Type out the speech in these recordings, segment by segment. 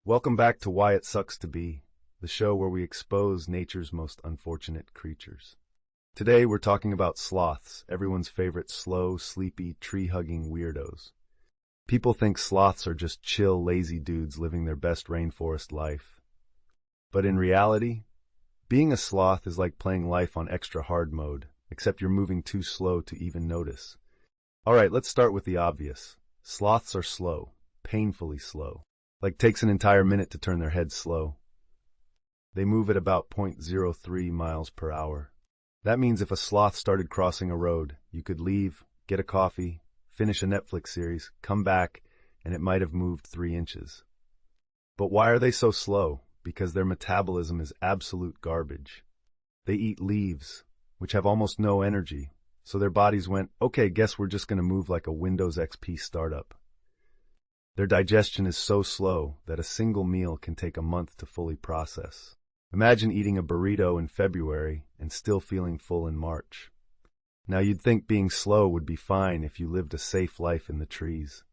Welcome back to Why It Sucks to Be, the show where we expose nature's most unfortunate creatures. Today we're talking about sloths, everyone's favorite slow, sleepy, tree-hugging weirdos. People think sloths are just chill, lazy dudes living their best rainforest life. But in reality, being a sloth is like playing life on extra hard mode, except you're moving too slow to even notice. Alright, let's start with the obvious. Sloths are slow, painfully slow. Like takes an entire minute to turn their heads slow. They move at about 0.03 miles per hour. That means if a sloth started crossing a road, you could leave, get a coffee, finish a Netflix series, come back, and it might have moved 3 inches. But why are they so slow? Because their metabolism is absolute garbage. They eat leaves, which have almost no energy, so their bodies went, okay, guess we're just going to move like a Windows XP startup. Their digestion is so slow that a single meal can take a month to fully process. Imagine eating a burrito in February and still feeling full in March. Now you'd think being slow would be fine if you lived a safe life in the trees.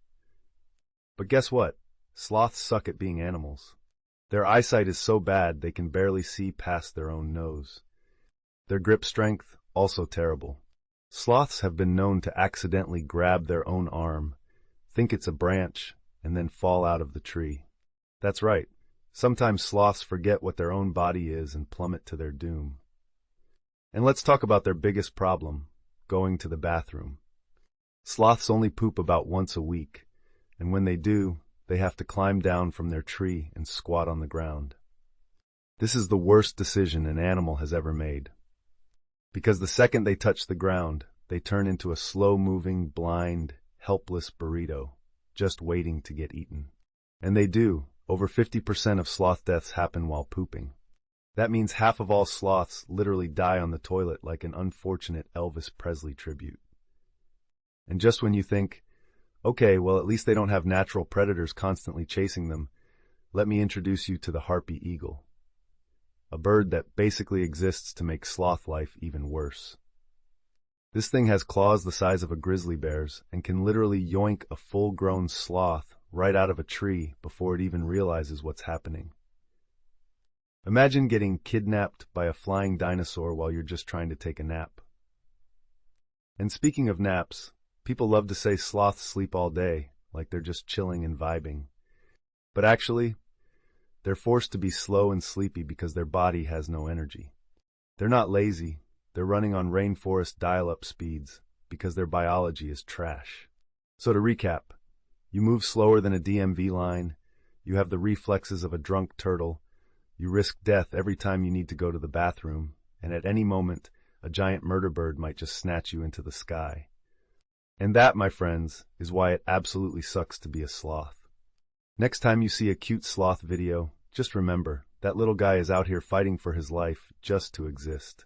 But guess what? Sloths suck at being animals. Their eyesight is so bad they can barely see past their own nose. Their grip strength, also terrible. Sloths have been known to accidentally grab their own arm, think it's a branch, and then fall out of the tree. That's right. Sometimes sloths forget what their own body is and plummet to their doom. And let's talk about their biggest problem, going to the bathroom. Sloths only poop about once a week, and when they do, they have to climb down from their tree and squat on the ground. This is the worst decision an animal has ever made. Because the second they touch the ground, they turn into a slow-moving, blind, helpless burrito, just waiting to get eaten. And they do. Over 50% of sloth deaths happen while pooping. That means half of all sloths literally die on the toilet like an unfortunate Elvis Presley tribute. And just when you think, okay, well at least they don't have natural predators constantly chasing them, let me introduce you to the harpy eagle, a bird that basically exists to make sloth life even worse. This thing has claws the size of a grizzly bear's and can literally yoink a full-grown sloth right out of a tree before it even realizes what's happening. Imagine getting kidnapped by a flying dinosaur while you're just trying to take a nap. And speaking of naps, people love to say sloths sleep all day, like they're just chilling and vibing. But actually, they're forced to be slow and sleepy because their body has no energy. They're not lazy. They're running on rainforest dial-up speeds because their biology is trash. So to recap, you move slower than a DMV line, you have the reflexes of a drunk turtle, you risk death every time you need to go to the bathroom, and at any moment, a giant murder bird might just snatch you into the sky. And that, my friends, is why it absolutely sucks to be a sloth. Next time you see a cute sloth video, just remember, that little guy is out here fighting for his life just to exist.